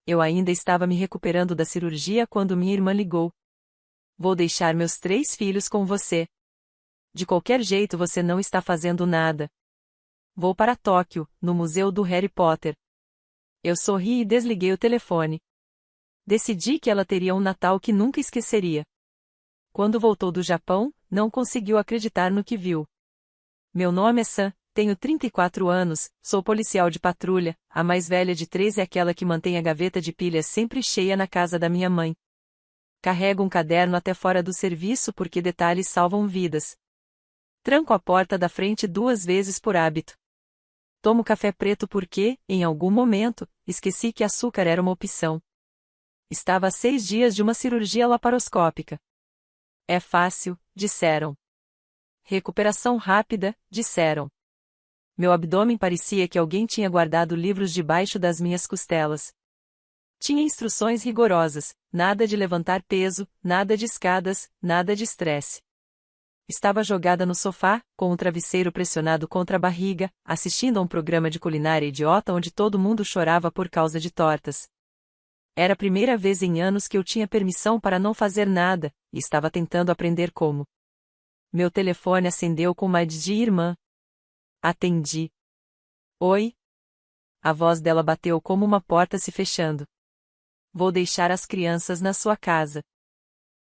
Eu ainda estava me recuperando da cirurgia quando minha irmã ligou. Vou deixar meus 3 filhos com você. De qualquer jeito você não está fazendo nada. Vou para Tóquio, no Museu do Harry Potter. Eu sorri e desliguei o telefone. Decidi que ela teria um Natal que nunca esqueceria. Quando voltou do Japão, não conseguiu acreditar no que viu. Meu nome é Sam, tenho 34 anos, sou policial de patrulha, a mais velha de 3 é aquela que mantém a gaveta de pilhas sempre cheia na casa da minha mãe. Carrego um caderno até fora do serviço porque detalhes salvam vidas. Tranco a porta da frente 2 vezes por hábito. Tomo café preto porque, em algum momento, esqueci que açúcar era uma opção. Estava a 6 dias de uma cirurgia laparoscópica. É fácil, disseram. Recuperação rápida, disseram. Meu abdômen parecia que alguém tinha guardado livros debaixo das minhas costelas. Tinha instruções rigorosas, nada de levantar peso, nada de escadas, nada de estresse. Estava jogada no sofá, com o travesseiro pressionado contra a barriga, assistindo a um programa de culinária idiota onde todo mundo chorava por causa de tortas. Era a primeira vez em anos que eu tinha permissão para não fazer nada, e estava tentando aprender como. Meu telefone acendeu com uma de irmã. Atendi. Oi? A voz dela bateu como uma porta se fechando. Vou deixar as crianças na sua casa.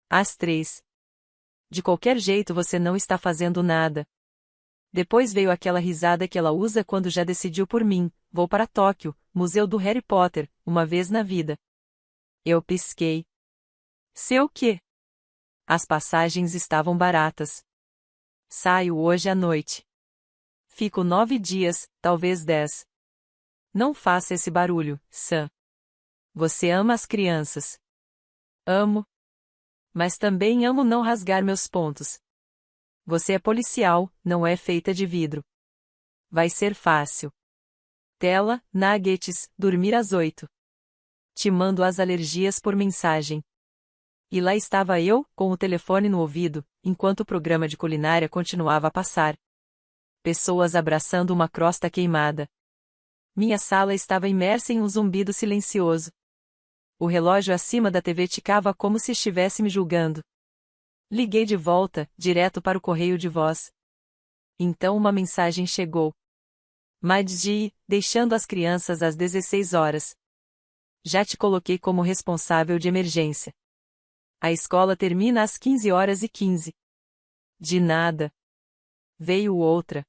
Às 3. De qualquer jeito você não está fazendo nada. Depois veio aquela risada que ela usa quando já decidiu por mim, vou para Tóquio, Museu do Harry Potter, uma vez na vida. Eu pisquei. Sei o quê? As passagens estavam baratas. Saio hoje à noite. Fico 9 dias, talvez 10. Não faça esse barulho, Sam. Você ama as crianças. Amo. Mas também amo não rasgar meus pontos. Você é policial, não é feita de vidro. Vai ser fácil. Tela, nuggets, dormir às 8. Te mando as alergias por mensagem. E lá estava eu, com o telefone no ouvido, enquanto o programa de culinária continuava a passar. Pessoas abraçando uma crosta queimada. Minha sala estava imersa em um zumbido silencioso. O relógio acima da TV ticava como se estivesse me julgando. Liguei de volta, direto para o correio de voz. Então uma mensagem chegou. Madji, deixando as crianças às 16 horas. Já te coloquei como responsável de emergência. A escola termina às 15h15. De nada. Veio outra.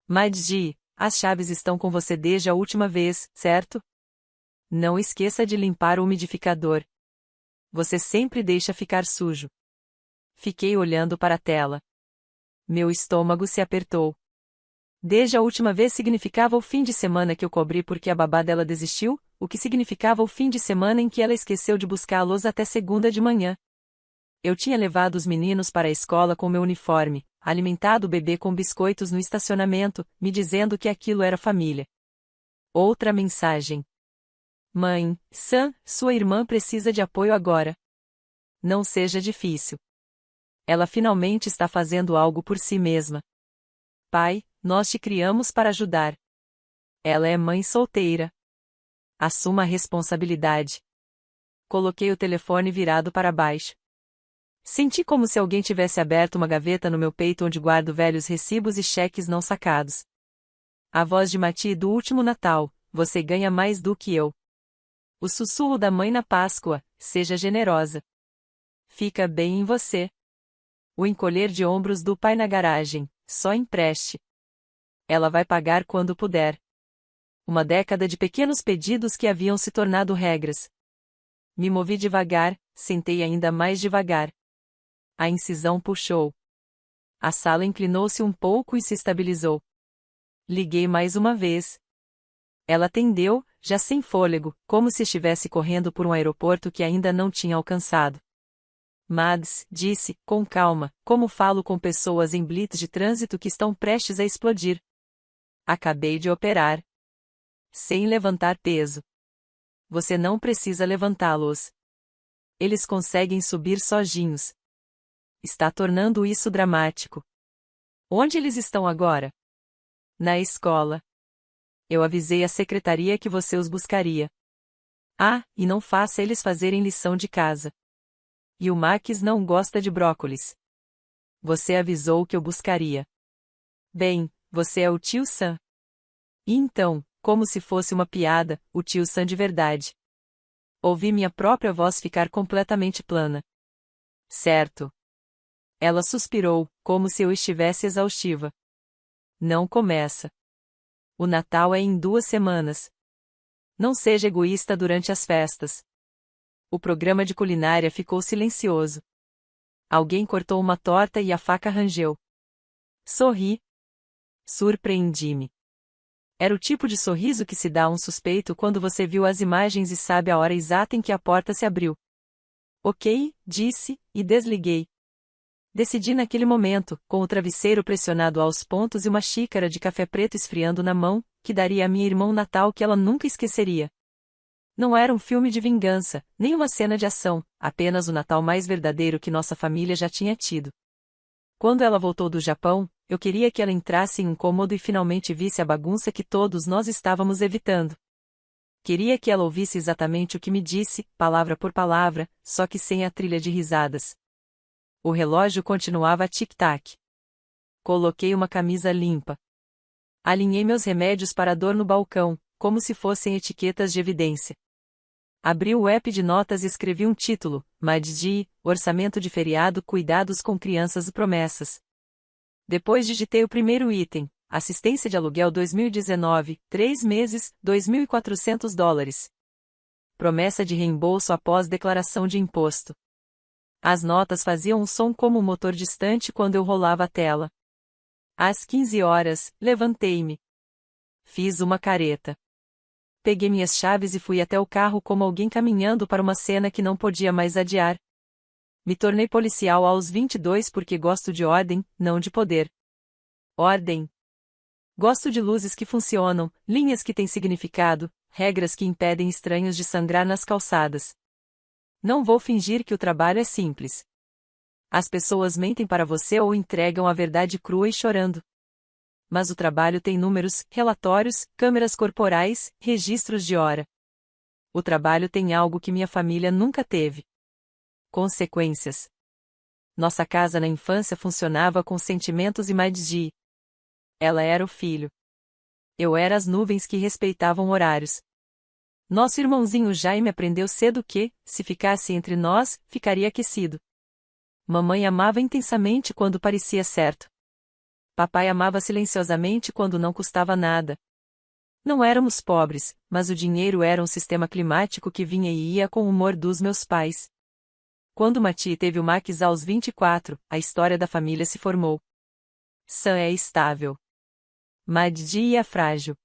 Madji, as chaves estão com você desde a última vez, certo? Não esqueça de limpar o umidificador. Você sempre deixa ficar sujo. Fiquei olhando para a tela. Meu estômago se apertou. Desde a última vez significava o fim de semana que eu cobri porque a babá dela desistiu, o que significava o fim de semana em que ela esqueceu de buscá-los até segunda de manhã. Eu tinha levado os meninos para a escola com meu uniforme, alimentado o bebê com biscoitos no estacionamento, me dizendo que aquilo era família. Outra mensagem. Mãe, Sam, sua irmã precisa de apoio agora. Não seja difícil. Ela finalmente está fazendo algo por si mesma. Pai, nós te criamos para ajudar. Ela é mãe solteira. Assuma a responsabilidade. Coloquei o telefone virado para baixo. Senti como se alguém tivesse aberto uma gaveta no meu peito onde guardo velhos recibos e cheques não sacados. A voz de Mati do último Natal, você ganha mais do que eu. O sussurro da mãe na Páscoa, seja generosa. Fica bem em você. O encolher de ombros do pai na garagem, só empreste. Ela vai pagar quando puder. Uma década de pequenos pedidos que haviam se tornado regras. Me movi devagar, sentei ainda mais devagar. A incisão puxou. A sala inclinou-se um pouco e se estabilizou. Liguei mais uma vez. Ela atendeu, já sem fôlego, como se estivesse correndo por um aeroporto que ainda não tinha alcançado. Mads, disse, com calma, como falo com pessoas em blitz de trânsito que estão prestes a explodir. Acabei de operar. Sem levantar peso. Você não precisa levantá-los. Eles conseguem subir sozinhos. Está tornando isso dramático. Onde eles estão agora? Na escola. Eu avisei a secretaria que você os buscaria. Ah, e não faça eles fazerem lição de casa. E o Max não gosta de brócolis. Você avisou que eu buscaria. Bem, você é o tio Sam. E então, como se fosse uma piada, o tio Sam de verdade. Ouvi minha própria voz ficar completamente plana. Certo. Ela suspirou, como se eu estivesse exaustiva. Não começa. O Natal é em 2 semanas. Não seja egoísta durante as festas. O programa de culinária ficou silencioso. Alguém cortou uma torta e a faca rangeu. Sorri. Surpreendi-me. Era o tipo de sorriso que se dá a um suspeito quando você viu as imagens e sabe a hora exata em que a porta se abriu. Ok, disse, e desliguei. Decidi naquele momento, com o travesseiro pressionado aos pontos e uma xícara de café preto esfriando na mão, que daria à minha irmã um Natal que ela nunca esqueceria. Não era um filme de vingança, nem uma cena de ação, apenas o Natal mais verdadeiro que nossa família já tinha tido. Quando ela voltou do Japão, eu queria que ela entrasse em um cômodo e finalmente visse a bagunça que todos nós estávamos evitando. Queria que ela ouvisse exatamente o que me disse, palavra por palavra, só que sem a trilha de risadas. O relógio continuava a tic-tac. Coloquei uma camisa limpa. Alinhei meus remédios para a dor no balcão, como se fossem etiquetas de evidência. Abri o app de notas e escrevi um título, MAD, Orçamento de Feriado, Cuidados com Crianças e Promessas. Depois digitei o primeiro item, Assistência de Aluguel 2019, 3 meses, $2.400. Promessa de reembolso após declaração de imposto. As notas faziam um som como um motor distante quando eu rolava a tela. Às 15 horas, levantei-me. Fiz uma careta. Peguei minhas chaves e fui até o carro como alguém caminhando para uma cena que não podia mais adiar. Me tornei policial aos 22 porque gosto de ordem, não de poder. Ordem. Gosto de luzes que funcionam, linhas que têm significado, regras que impedem estranhos de sangrar nas calçadas. Não vou fingir que o trabalho é simples. As pessoas mentem para você ou entregam a verdade crua e chorando. Mas o trabalho tem números, relatórios, câmeras corporais, registros de hora. O trabalho tem algo que minha família nunca teve. Consequências. Nossa casa na infância funcionava com sentimentos e magia. Ela era o filho. Eu era as nuvens que respeitavam horários. Nosso irmãozinho Jaime aprendeu cedo que, se ficasse entre nós, ficaria aquecido. Mamãe amava intensamente quando parecia certo. Papai amava silenciosamente quando não custava nada. Não éramos pobres, mas o dinheiro era um sistema climático que vinha e ia com o humor dos meus pais. Quando Mati teve o Max aos 24, a história da família se formou. Sam é estável. Maddi é frágil.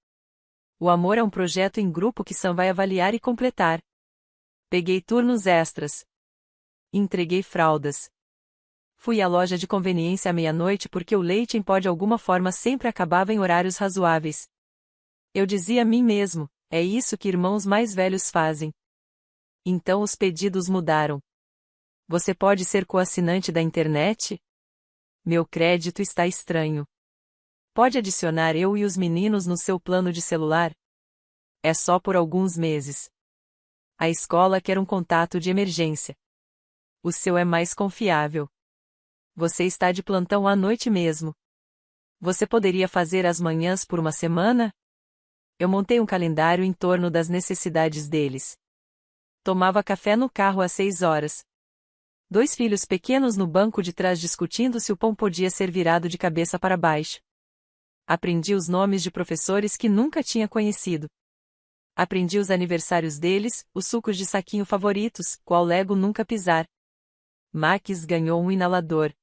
O amor é um projeto em grupo que Sam vai avaliar e completar. Peguei turnos extras. Entreguei fraldas. Fui à loja de conveniência à meia-noite porque o leite em pó de alguma forma sempre acabava em horários razoáveis. Eu dizia a mim mesmo, é isso que irmãos mais velhos fazem. Então os pedidos mudaram. Você pode ser coassinante da internet? Meu crédito está estranho. Pode adicionar eu e os meninos no seu plano de celular? É só por alguns meses. A escola quer um contato de emergência. O seu é mais confiável. Você está de plantão à noite mesmo. Você poderia fazer as manhãs por uma semana? Eu montei um calendário em torno das necessidades deles. Tomava café no carro às 6 horas. 2 filhos pequenos no banco de trás discutindo se o pão podia ser virado de cabeça para baixo. Aprendi os nomes de professores que nunca tinha conhecido. Aprendi os aniversários deles, os sucos de saquinho favoritos, qual Lego nunca pisar. Max ganhou um inalador.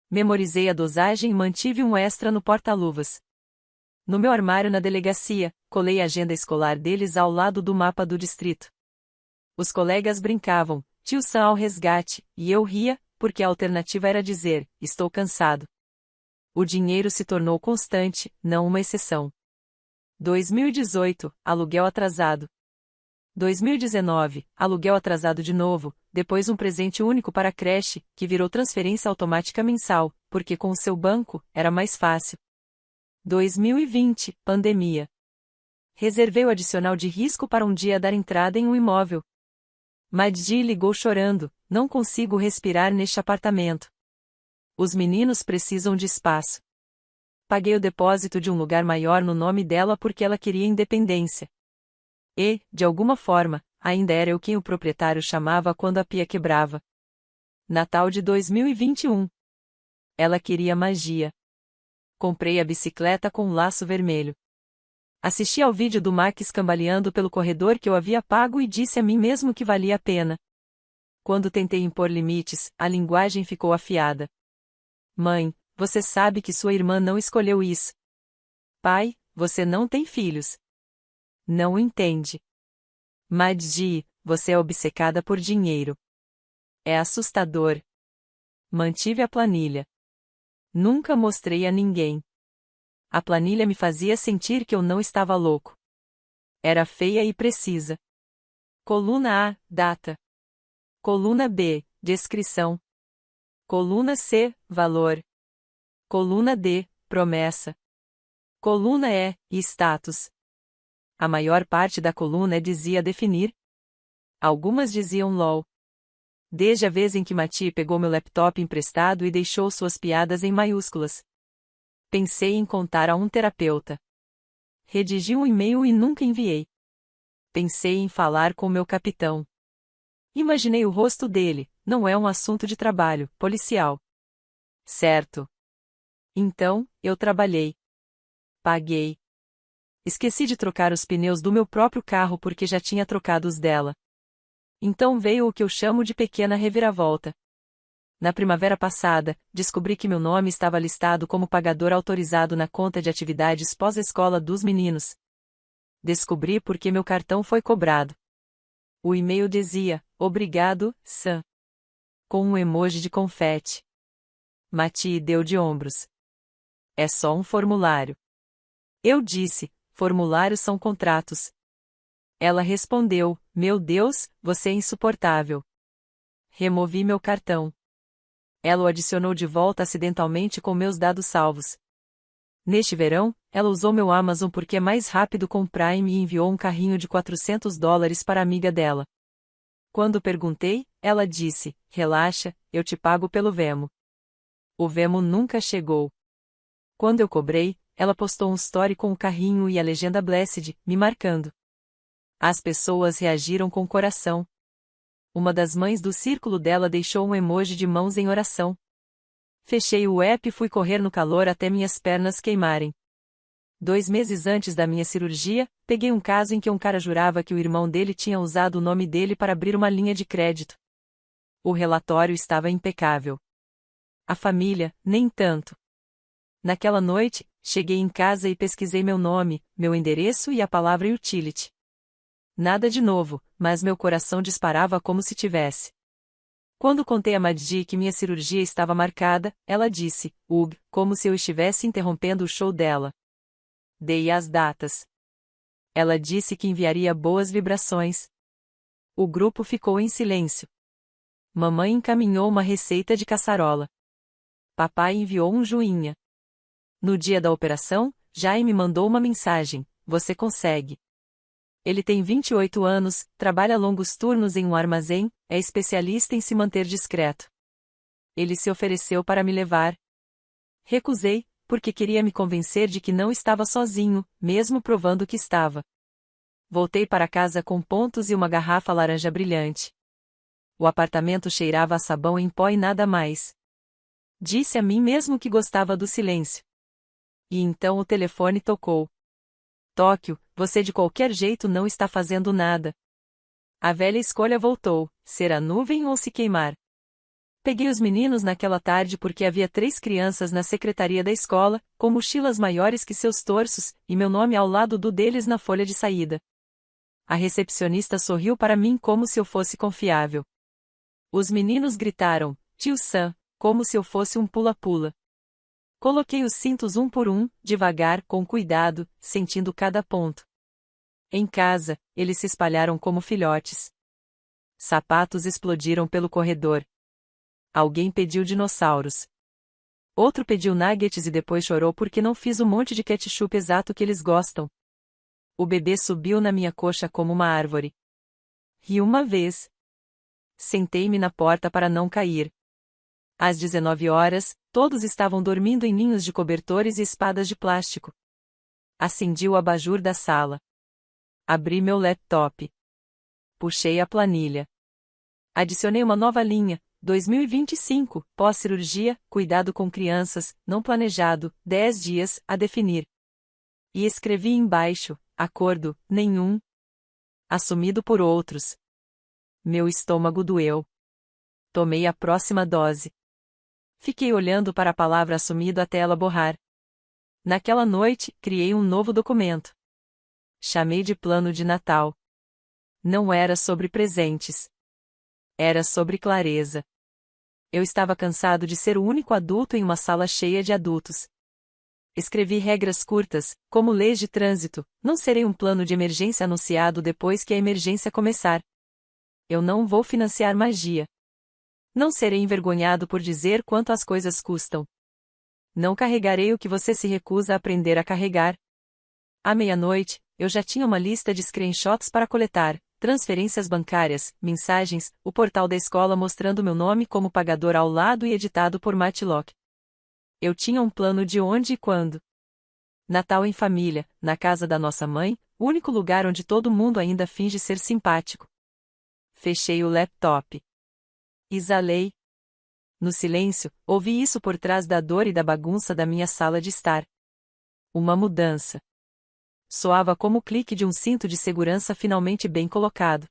Memorizei a dosagem e mantive um extra no porta-luvas. No meu armário na delegacia, colei a agenda escolar deles ao lado do mapa do distrito. Os colegas brincavam, tio Sam ao resgate, e eu ria, porque a alternativa era dizer, estou cansado. O dinheiro se tornou constante, não uma exceção. 2018, aluguel atrasado. 2019, aluguel atrasado de novo, depois um presente único para a creche, que virou transferência automática mensal, porque com o seu banco, era mais fácil. 2020, pandemia. Reservei o adicional de risco para um dia dar entrada em um imóvel. Madji ligou chorando, não consigo respirar neste apartamento. Os meninos precisam de espaço. Paguei o depósito de um lugar maior no nome dela porque ela queria independência. E, de alguma forma, ainda era eu quem o proprietário chamava quando a pia quebrava. Natal de 2021. Ela queria magia. Comprei a bicicleta com um laço vermelho. Assisti ao vídeo do Max cambaleando pelo corredor que eu havia pago e disse a mim mesmo que valia a pena. Quando tentei impor limites, a linguagem ficou afiada. Mãe, você sabe que sua irmã não escolheu isso. Pai, você não tem filhos. Não entende. Madji, você é obcecada por dinheiro. É assustador. Mantive a planilha. Nunca mostrei a ninguém. A planilha me fazia sentir que eu não estava louco. Era feia e precisa. Coluna A, data. Coluna B, descrição. Coluna C, valor. Coluna D, promessa. Coluna E, status. A maior parte da coluna dizia definir. Algumas diziam LOL. Desde a vez em que Mati pegou meu laptop emprestado e deixou suas piadas em maiúsculas. Pensei em contar a um terapeuta. Redigi um e-mail e nunca enviei. Pensei em falar com meu capitão. Imaginei o rosto dele, não é um assunto de trabalho, policial. Certo. Então, eu trabalhei. Paguei. Esqueci de trocar os pneus do meu próprio carro porque já tinha trocado os dela. Então veio o que eu chamo de pequena reviravolta. Na primavera passada, descobri que meu nome estava listado como pagador autorizado na conta de atividades pós-escola dos meninos. Descobri porque meu cartão foi cobrado. O e-mail dizia, obrigado, Sam. Com um emoji de confete. Mati deu de ombros. É só um formulário. Eu disse, formulários são contratos. Ela respondeu, meu Deus, você é insuportável. Removi meu cartão. Ela o adicionou de volta acidentalmente com meus dados salvos. Neste verão, ela usou meu Amazon porque é mais rápido com Prime e enviou um carrinho de $400 para a amiga dela. Quando perguntei, ela disse, relaxa, eu te pago pelo Venmo. O Venmo nunca chegou. Quando eu cobrei, ela postou um story com o carrinho e a legenda Blessed, me marcando. As pessoas reagiram com coração. Uma das mães do círculo dela deixou um emoji de mãos em oração. Fechei o app e fui correr no calor até minhas pernas queimarem. 2 meses antes da minha cirurgia, peguei um caso em que um cara jurava que o irmão dele tinha usado o nome dele para abrir uma linha de crédito. O relatório estava impecável. A família, nem tanto. Naquela noite, cheguei em casa e pesquisei meu nome, meu endereço e a palavra utility. Nada de novo, mas meu coração disparava como se tivesse. Quando contei a Madji que minha cirurgia estava marcada, ela disse, Ugh, como se eu estivesse interrompendo o show dela. Dei as datas. Ela disse que enviaria boas vibrações. O grupo ficou em silêncio. Mamãe encaminhou uma receita de caçarola. Papai enviou um joinha. No dia da operação, Jaime mandou uma mensagem, você consegue. Ele tem 28 anos, trabalha longos turnos em um armazém, é especialista em se manter discreto. Ele se ofereceu para me levar. Recusei, porque queria me convencer de que não estava sozinho, mesmo provando que estava. Voltei para casa com pontos e uma garrafa laranja brilhante. O apartamento cheirava a sabão em pó e nada mais. Disse a mim mesmo que gostava do silêncio. E então o telefone tocou. Tóquio, você de qualquer jeito não está fazendo nada. A velha escolha voltou, ser a nuvem ou se queimar. Peguei os meninos naquela tarde porque havia 3 crianças na secretaria da escola, com mochilas maiores que seus torsos, e meu nome ao lado do deles na folha de saída. A recepcionista sorriu para mim como se eu fosse confiável. Os meninos gritaram, tio Sam, como se eu fosse um pula-pula. Coloquei os cintos um por um, devagar, com cuidado, sentindo cada ponto. Em casa, eles se espalharam como filhotes. Sapatos explodiram pelo corredor. Alguém pediu dinossauros. Outro pediu nuggets e depois chorou porque não fiz o monte de ketchup exato que eles gostam. O bebê subiu na minha coxa como uma árvore. Ri uma vez. Sentei-me na porta para não cair. Às 19 horas, todos estavam dormindo em ninhos de cobertores e espadas de plástico. Acendi o abajur da sala. Abri meu laptop. Puxei a planilha. Adicionei uma nova linha, 2025, pós-cirurgia, cuidado com crianças, não planejado, 10 dias, a definir. E escrevi embaixo, acordo, nenhum. Assumido por outros. Meu estômago doeu. Tomei a próxima dose. Fiquei olhando para a palavra assumido até ela borrar. Naquela noite, criei um novo documento. Chamei de Plano de Natal. Não era sobre presentes. Era sobre clareza. Eu estava cansado de ser o único adulto em uma sala cheia de adultos. Escrevi regras curtas, como leis de trânsito, não serei um plano de emergência anunciado depois que a emergência começar. Eu não vou financiar magia. Não serei envergonhado por dizer quanto as coisas custam. Não carregarei o que você se recusa a aprender a carregar. À meia-noite, eu já tinha uma lista de screenshots para coletar, transferências bancárias, mensagens, o portal da escola mostrando meu nome como pagador ao lado e editado por Matlock. Eu tinha um plano de onde e quando. Natal em família, na casa da nossa mãe, o único lugar onde todo mundo ainda finge ser simpático. Fechei o laptop. Exalei. No silêncio, ouvi isso por trás da dor e da bagunça da minha sala de estar. Uma mudança. Soava como o clique de um cinto de segurança finalmente bem colocado.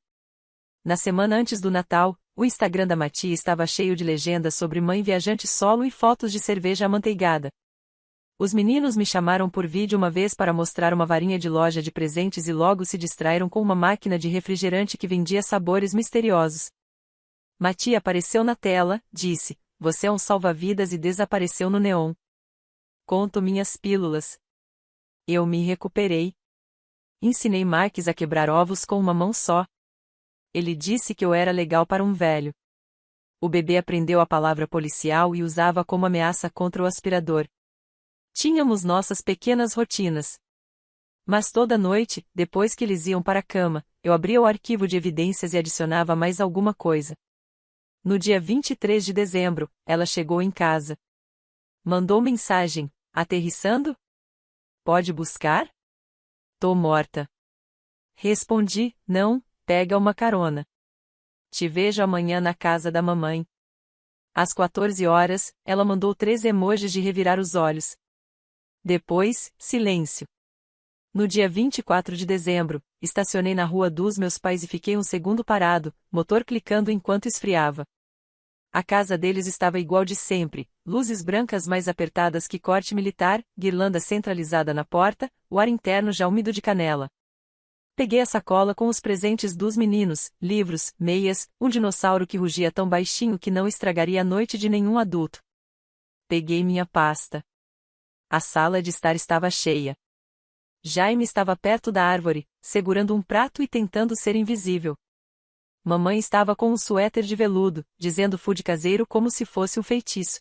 Na semana antes do Natal, o Instagram da Mati estava cheio de legendas sobre mãe viajante solo e fotos de cerveja amanteigada. Os meninos me chamaram por vídeo uma vez para mostrar uma varinha de loja de presentes e logo se distraíram com uma máquina de refrigerante que vendia sabores misteriosos. Mati apareceu na tela, disse, "Você é um salva-vidas" e desapareceu no neon. Conto minhas pílulas. Eu me recuperei. Ensinei Marques a quebrar ovos com uma mão só. Ele disse que eu era legal para um velho. O bebê aprendeu a palavra policial e usava como ameaça contra o aspirador. Tínhamos nossas pequenas rotinas. Mas toda noite, depois que eles iam para a cama, eu abria o arquivo de evidências e adicionava mais alguma coisa. No dia 23 de dezembro, ela chegou em casa. Mandou mensagem, aterrissando? Pode buscar? Tô morta. Respondi, não, pega uma carona. Te vejo amanhã na casa da mamãe. Às 14 horas, ela mandou 3 emojis de revirar os olhos. Depois, silêncio. No dia 24 de dezembro, estacionei na rua dos meus pais e fiquei um segundo parado, motor clicando enquanto esfriava. A casa deles estava igual de sempre, luzes brancas mais apertadas que corte militar, guirlanda centralizada na porta, o ar interno já úmido de canela. Peguei a sacola com os presentes dos meninos, livros, meias, um dinossauro que rugia tão baixinho que não estragaria a noite de nenhum adulto. Peguei minha pasta. A sala de estar estava cheia. Jaime estava perto da árvore, segurando um prato e tentando ser invisível. Mamãe estava com um suéter de veludo, dizendo food caseiro como se fosse um feitiço.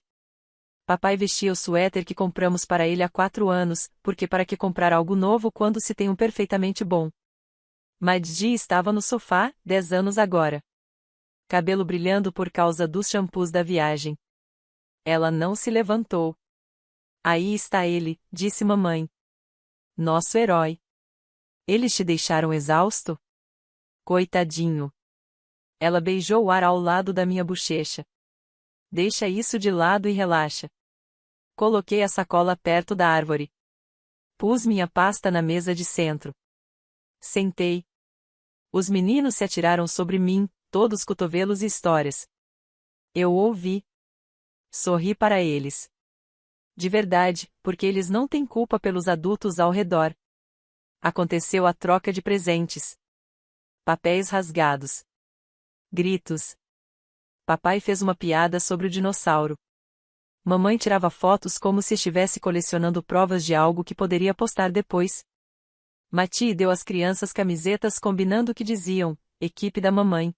Papai vestia o suéter que compramos para ele há 4 anos, porque para que comprar algo novo quando se tem um perfeitamente bom? Madji estava no sofá, 10 anos agora. Cabelo brilhando por causa dos shampoos da viagem. Ela não se levantou. Aí está ele, disse mamãe. Nosso herói. Eles te deixaram exausto? Coitadinho. Ela beijou o ar ao lado da minha bochecha. Deixa isso de lado e relaxa. Coloquei a sacola perto da árvore. Pus minha pasta na mesa de centro. Sentei. Os meninos se atiraram sobre mim, todos cotovelos e histórias. Eu ouvi. Sorri para eles. De verdade, porque eles não têm culpa pelos adultos ao redor. Aconteceu a troca de presentes. Papéis rasgados. Gritos. Papai fez uma piada sobre o dinossauro. Mamãe tirava fotos como se estivesse colecionando provas de algo que poderia postar depois. Mati deu às crianças camisetas combinando o que diziam, equipe da mamãe.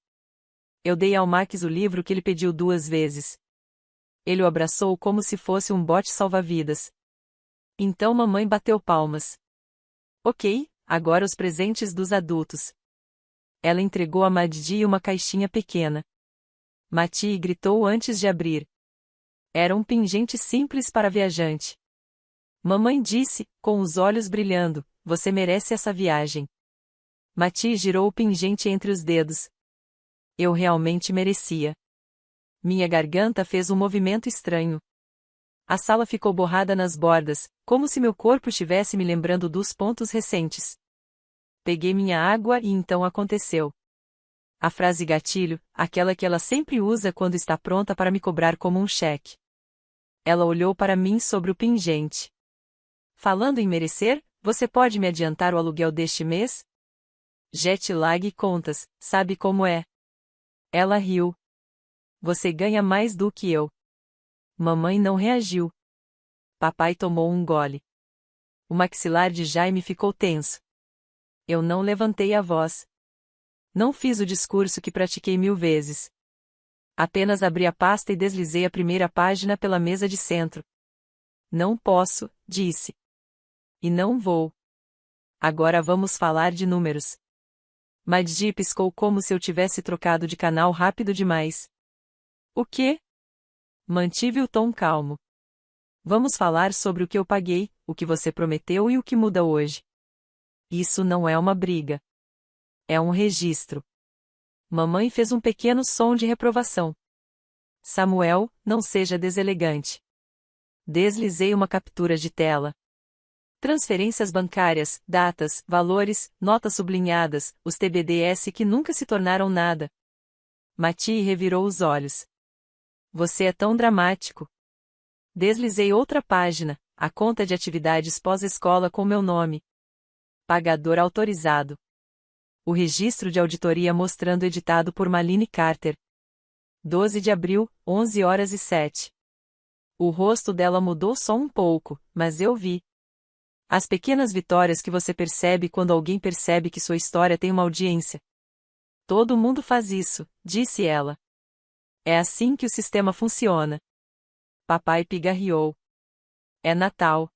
Eu dei ao Max o livro que ele pediu 2 vezes. Ele o abraçou como se fosse um bote salva-vidas. Então mamãe bateu palmas. Ok, agora os presentes dos adultos. Ela entregou a Maddi uma caixinha pequena. Mati gritou antes de abrir. Era um pingente simples para viajante. Mamãe disse, com os olhos brilhando, você merece essa viagem. Mati girou o pingente entre os dedos. Eu realmente merecia. Minha garganta fez um movimento estranho. A sala ficou borrada nas bordas, como se meu corpo estivesse me lembrando dos pontos recentes. Peguei minha água e então aconteceu. A frase gatilho, aquela que ela sempre usa quando está pronta para me cobrar como um cheque. Ela olhou para mim sobre o pingente. Falando em merecer, você pode me adiantar o aluguel deste mês? Jet lag e contas, sabe como é? Ela riu. Você ganha mais do que eu. Mamãe não reagiu. Papai tomou um gole. O maxilar de Jaime ficou tenso. Eu não levantei a voz. Não fiz o discurso que pratiquei 1000 vezes. Apenas abri a pasta e deslizei a primeira página pela mesa de centro. Não posso, disse. E não vou. Agora vamos falar de números. Maddi piscou como se eu tivesse trocado de canal rápido demais. O quê? Mantive o tom calmo. Vamos falar sobre o que eu paguei, o que você prometeu e o que muda hoje. Isso não é uma briga. É um registro. Mamãe fez um pequeno som de reprovação. Samuel, não seja deselegante. Deslizei uma captura de tela. Transferências bancárias, datas, valores, notas sublinhadas, os TBDS que nunca se tornaram nada. Mati revirou os olhos. Você é tão dramático. Deslizei outra página, a conta de atividades pós-escola com meu nome. Pagador autorizado. O registro de auditoria mostrando editado por Malini Carter. 12 de abril, 11h07. O rosto dela mudou só um pouco, mas eu vi. As pequenas vitórias que você percebe quando alguém percebe que sua história tem uma audiência. Todo mundo faz isso, disse ela. É assim que o sistema funciona. Papai pigarreou. É Natal.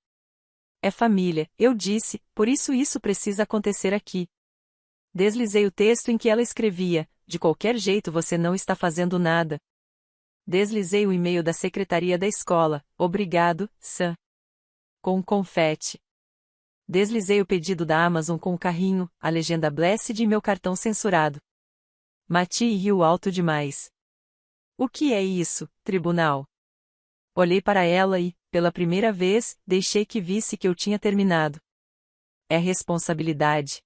É família, eu disse, por isso precisa acontecer aqui. Deslizei o texto em que ela escrevia, de qualquer jeito você não está fazendo nada. Deslizei o e-mail da secretaria da escola, obrigado, Sam. Com confete. Deslizei o pedido da Amazon com o carrinho, a legenda Blessed e meu cartão censurado. Mati riu alto demais. O que é isso, tribunal? Olhei para ela e, pela primeira vez, deixei que visse que eu tinha terminado. É responsabilidade.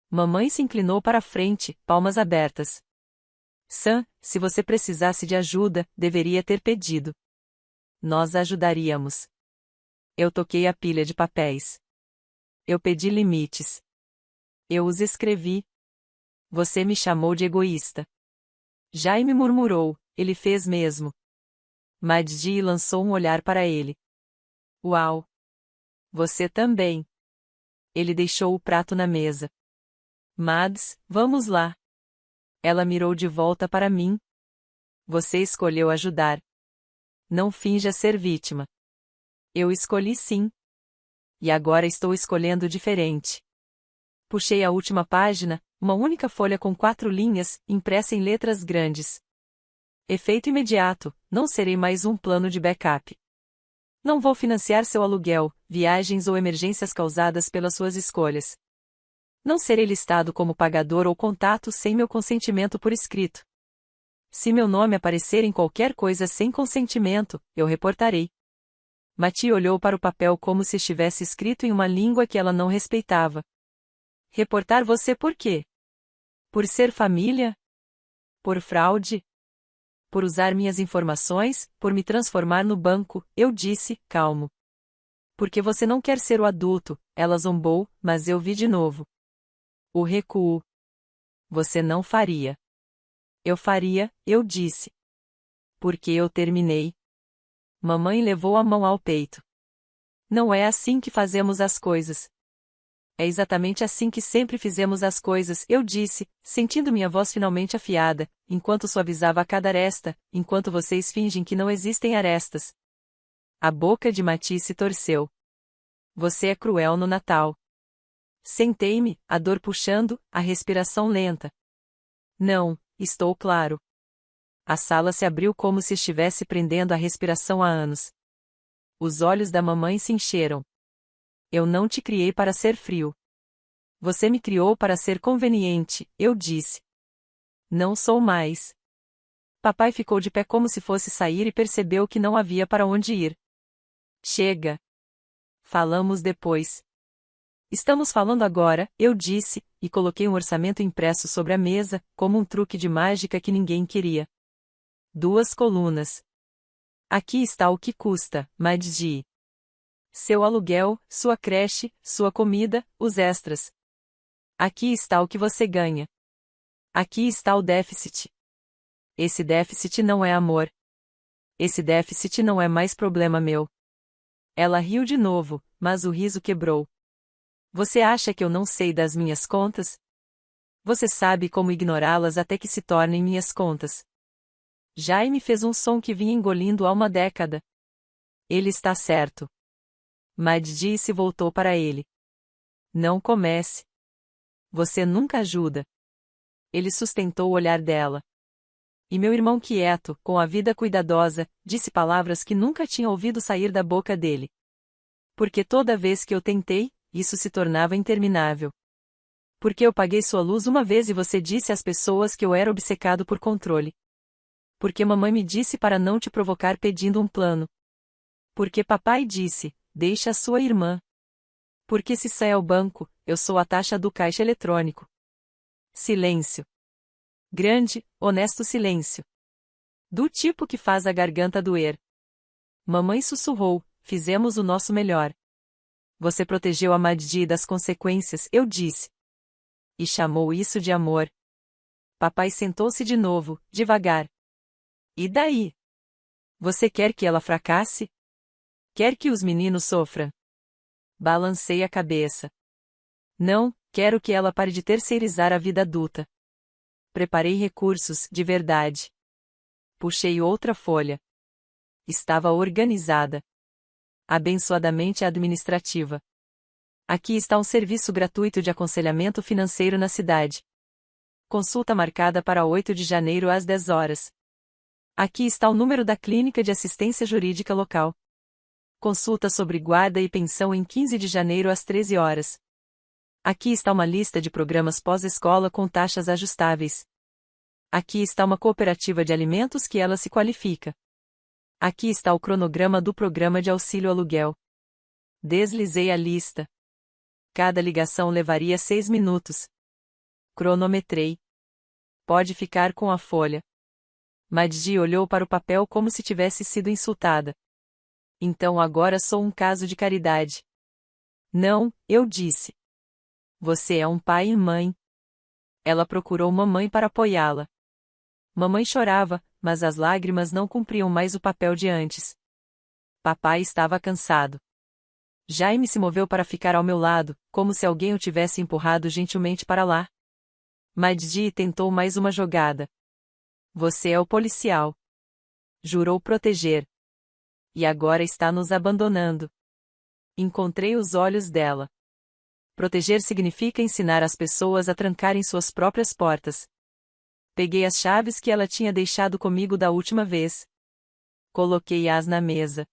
Mamãe se inclinou para a frente, palmas abertas. Sam, se você precisasse de ajuda, deveria ter pedido. Nós ajudaríamos. Eu toquei a pilha de papéis. Eu pedi limites. Eu os escrevi. Você me chamou de egoísta. Jaime murmurou, ele fez mesmo. Maddi lançou um olhar para ele. Uau! Você também. Ele deixou o prato na mesa. Mads, vamos lá. Ela mirou de volta para mim. Você escolheu ajudar. Não finja ser vítima. Eu escolhi sim. E agora estou escolhendo diferente. Puxei a última página, uma única folha com 4 linhas, impressa em letras grandes. Efeito imediato, não serei mais um plano de backup. Não vou financiar seu aluguel, viagens ou emergências causadas pelas suas escolhas. Não serei listado como pagador ou contato sem meu consentimento por escrito. Se meu nome aparecer em qualquer coisa sem consentimento, eu reportarei. Mati olhou para o papel como se estivesse escrito em uma língua que ela não respeitava. Reportar você por quê? Por ser família? Por fraude? Por usar minhas informações, por me transformar no banco, eu disse, calmo. Porque você não quer ser o adulto, ela zombou, mas eu vi de novo. O recuo. Você não faria. Eu faria, eu disse. Porque eu terminei. Mamãe levou a mão ao peito. Não é assim que fazemos as coisas. É exatamente assim que sempre fizemos as coisas, eu disse, sentindo minha voz finalmente afiada, enquanto suavizava a cada aresta, enquanto vocês fingem que não existem arestas. A boca de Mati se torceu. Você é cruel no Natal. Sentei-me, a dor puxando, a respiração lenta. Não, estou claro. A sala se abriu como se estivesse prendendo a respiração há anos. Os olhos da mamãe se encheram. Eu não te criei para ser frio. Você me criou para ser conveniente, eu disse. Não sou mais. Papai ficou de pé como se fosse sair e percebeu que não havia para onde ir. Chega. Falamos depois. Estamos falando agora, eu disse, e coloquei um orçamento impresso sobre a mesa, como um truque de mágica que ninguém queria. 2 colunas. Aqui está o que custa, Madji. Seu aluguel, sua creche, sua comida, os extras. Aqui está o que você ganha. Aqui está o déficit. Esse déficit não é amor. Esse déficit não é mais problema meu. Ela riu de novo, mas o riso quebrou. Você acha que eu não sei das minhas contas? Você sabe como ignorá-las até que se tornem minhas contas. Jaime fez um som que vinha engolindo há uma década. Ele está certo. Madji se voltou para ele. Não comece. Você nunca ajuda. Ele sustentou o olhar dela. E meu irmão quieto, com a vida cuidadosa, disse palavras que nunca tinha ouvido sair da boca dele. Porque toda vez que eu tentei, isso se tornava interminável. Porque eu paguei sua luz uma vez e você disse às pessoas que eu era obcecado por controle. Porque mamãe me disse para não te provocar pedindo um plano. Porque papai disse, deixa a sua irmã. Porque se sai ao banco, eu sou a taxa do caixa eletrônico. Silêncio. Grande, honesto silêncio. Do tipo que faz a garganta doer. Mamãe sussurrou, fizemos o nosso melhor. Você protegeu a Madji das consequências, eu disse. E chamou isso de amor. Papai sentou-se de novo, devagar. E daí? Você quer que ela fracasse? Quer que os meninos sofram? Balancei a cabeça. Não, quero que ela pare de terceirizar a vida adulta. Preparei recursos, de verdade. Puxei outra folha. Estava organizada. Abençoadamente administrativa. Aqui está um serviço gratuito de aconselhamento financeiro na cidade. Consulta marcada para 8 de janeiro às 10 horas. Aqui está o número da clínica de assistência jurídica local. Consulta sobre guarda e pensão em 15 de janeiro às 13 horas. Aqui está uma lista de programas pós-escola com taxas ajustáveis. Aqui está uma cooperativa de alimentos que ela se qualifica. Aqui está o cronograma do programa de auxílio aluguel. Deslizei a lista. Cada ligação levaria 6 minutos. Cronometrei. Pode ficar com a folha. Madji olhou para o papel como se tivesse sido insultada. Então agora sou um caso de caridade. Não, eu disse. Você é um pai e mãe. Ela procurou mamãe para apoiá-la. Mamãe chorava, mas as lágrimas não cumpriam mais o papel de antes. Papai estava cansado. Jaime se moveu para ficar ao meu lado, como se alguém o tivesse empurrado gentilmente para lá. Madji tentou mais uma jogada. Você é o policial. Jurou proteger. E agora está nos abandonando. Encontrei os olhos dela. Proteger significa ensinar as pessoas a trancarem suas próprias portas. Peguei as chaves que ela tinha deixado comigo da última vez. Coloquei-as na mesa.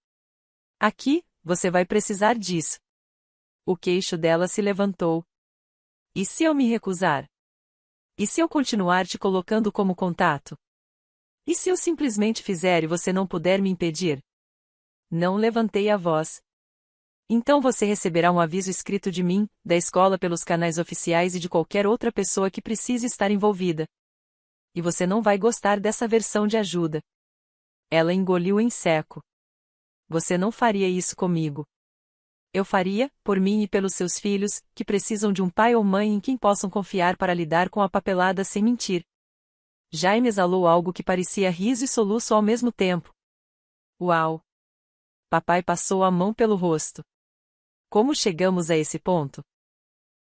Aqui, você vai precisar disso. O queixo dela se levantou. E se eu me recusar? E se eu continuar te colocando como contato? E se eu simplesmente fizer e você não puder me impedir? Não levantei a voz. Então você receberá um aviso escrito de mim, da escola pelos canais oficiais e de qualquer outra pessoa que precise estar envolvida. E você não vai gostar dessa versão de ajuda. Ela engoliu em seco. Você não faria isso comigo. Eu faria, por mim e pelos seus filhos, que precisam de um pai ou mãe em quem possam confiar para lidar com a papelada sem mentir. Jaime exalou algo que parecia riso e soluço ao mesmo tempo. Uau! Papai passou a mão pelo rosto. Como chegamos a esse ponto?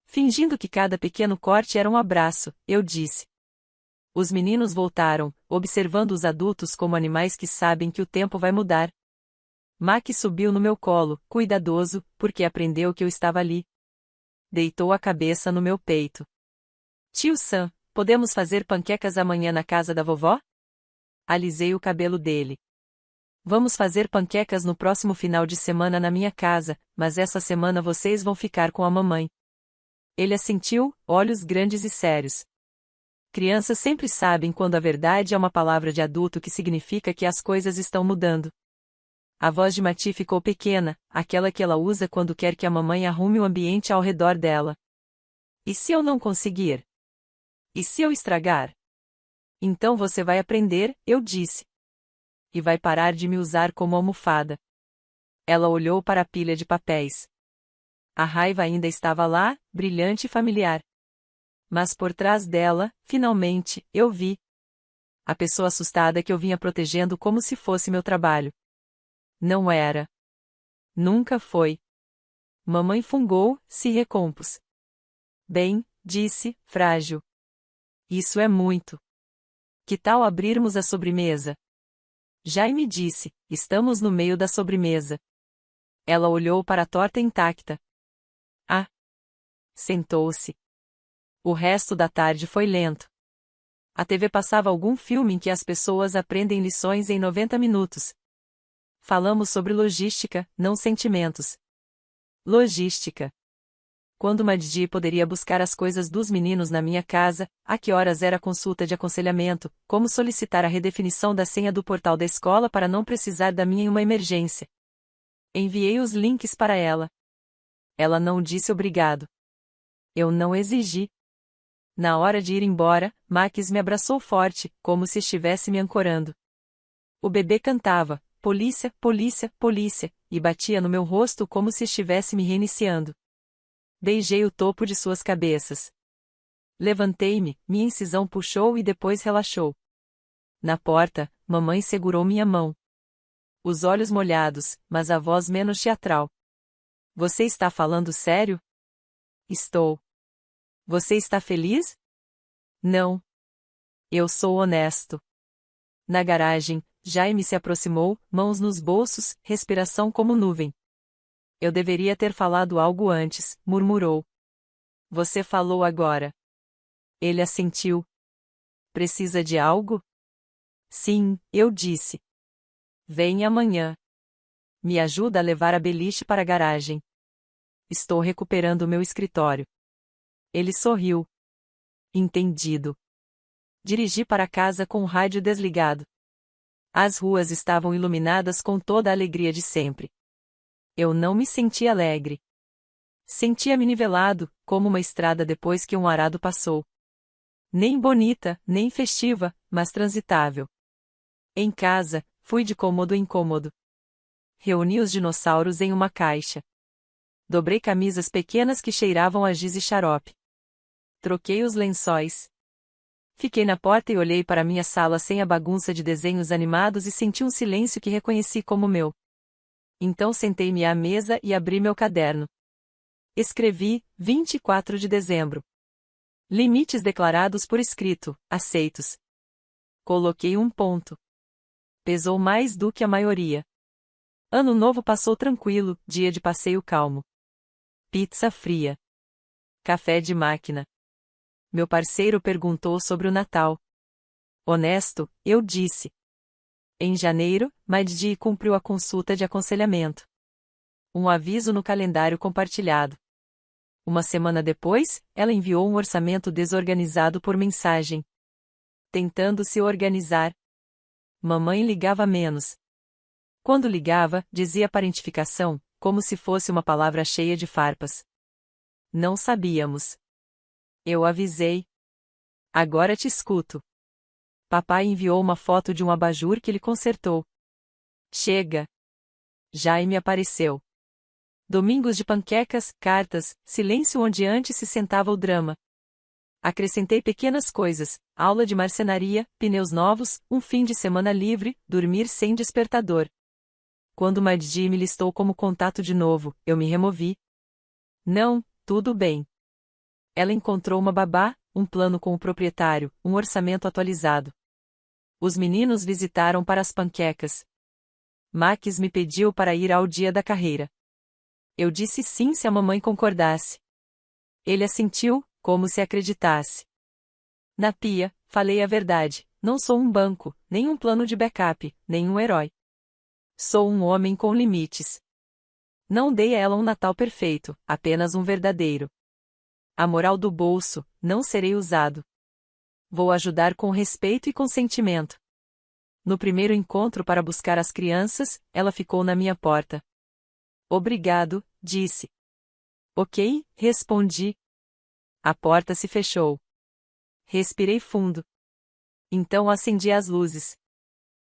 Fingindo que cada pequeno corte era um abraço, eu disse. Os meninos voltaram, observando os adultos como animais que sabem que o tempo vai mudar. Mac subiu no meu colo, cuidadoso, porque aprendeu que eu estava ali. Deitou a cabeça no meu peito. Tio Sam, podemos fazer panquecas amanhã na casa da vovó? Alisei o cabelo dele. Vamos fazer panquecas no próximo final de semana na minha casa, mas essa semana vocês vão ficar com a mamãe. Ele assentiu, olhos grandes e sérios. Crianças sempre sabem quando a verdade é uma palavra de adulto que significa que as coisas estão mudando. A voz de Mati ficou pequena, aquela que ela usa quando quer que a mamãe arrume o ambiente ao redor dela. E se eu não conseguir? E se eu estragar? Então você vai aprender, eu disse. E vai parar de me usar como almofada. Ela olhou para a pilha de papéis. A raiva ainda estava lá, brilhante e familiar. Mas por trás dela, finalmente, eu vi a pessoa assustada que eu vinha protegendo como se fosse meu trabalho. Não era. Nunca foi. Mamãe fungou, se recompôs. Bem, disse, frágil. Isso é muito. Que tal abrirmos a sobremesa? Jaime disse, estamos no meio da sobremesa. Ela olhou para a torta intacta. Ah! Sentou-se. O resto da tarde foi lento. A TV passava algum filme em que as pessoas aprendem lições em 90 minutos. Falamos sobre logística, não sentimentos. Logística. Quando Maddi poderia buscar as coisas dos meninos na minha casa, a que horas era a consulta de aconselhamento, como solicitar a redefinição da senha do portal da escola para não precisar da minha em uma emergência. Enviei os links para ela. Ela não disse obrigado. Eu não exigi. Na hora de ir embora, Max me abraçou forte, como se estivesse me ancorando. O bebê cantava, polícia, polícia, polícia, e batia no meu rosto como se estivesse me reiniciando. Beijei o topo de suas cabeças. Levantei-me, minha incisão puxou e depois relaxou. Na porta, mamãe segurou minha mão. Os olhos molhados, mas a voz menos teatral. Você está falando sério? Estou. Você está feliz? Não. Eu sou honesto. Na garagem, Jaime se aproximou, mãos nos bolsos, respiração como nuvem. Eu deveria ter falado algo antes, murmurou. Você falou agora. Ele assentiu. Precisa de algo? Sim, eu disse. Vem amanhã. Me ajuda a levar a beliche para a garagem. Estou recuperando meu escritório. Ele sorriu. Entendido. Dirigi para casa com o rádio desligado. As ruas estavam iluminadas com toda a alegria de sempre. Eu não me sentia alegre. Sentia-me nivelado, como uma estrada depois que um arado passou. Nem bonita, nem festiva, mas transitável. Em casa, fui de cômodo em cômodo. Reuni os dinossauros em uma caixa. Dobrei camisas pequenas que cheiravam a giz e xarope. Troquei os lençóis. Fiquei na porta e olhei para minha sala sem a bagunça de desenhos animados e senti um silêncio que reconheci como meu. Então sentei-me à mesa e abri meu caderno. Escrevi, 24 de dezembro. Limites declarados por escrito, aceitos. Coloquei um ponto. Pesou mais do que a maioria. Ano novo passou tranquilo, dia de passeio calmo. Pizza fria. Café de máquina. Meu parceiro perguntou sobre o Natal. Honesto, eu disse. Em janeiro, Maddi cumpriu a consulta de aconselhamento. Um aviso no calendário compartilhado. Uma semana depois, ela enviou um orçamento desorganizado por mensagem. Tentando se organizar. Mamãe ligava menos. Quando ligava, dizia parentificação, como se fosse uma palavra cheia de farpas. Não sabíamos. Eu avisei. Agora te escuto. Papai enviou uma foto de um abajur que ele consertou. Chega. Jaime apareceu. Domingos de panquecas, cartas, silêncio onde antes se sentava o drama. Acrescentei pequenas coisas, aula de marcenaria, pneus novos, um fim de semana livre, dormir sem despertador. Quando Maddi me listou como contato de novo, eu me removi. Não, tudo bem. Ela encontrou uma babá, um plano com o proprietário, um orçamento atualizado. Os meninos visitaram para as panquecas. Max me pediu para ir ao dia da carreira. Eu disse sim se a mamãe concordasse. Ele assentiu, como se acreditasse. Na pia, falei a verdade, não sou um banco, nem um plano de backup, nem um herói. Sou um homem com limites. Não dei a ela um Natal perfeito, apenas um verdadeiro. A moral do bolso, não serei usado. Vou ajudar com respeito e consentimento. No primeiro encontro para buscar as crianças, ela ficou na minha porta. Obrigado, disse. Ok, respondi. A porta se fechou. Respirei fundo. Então acendi as luzes.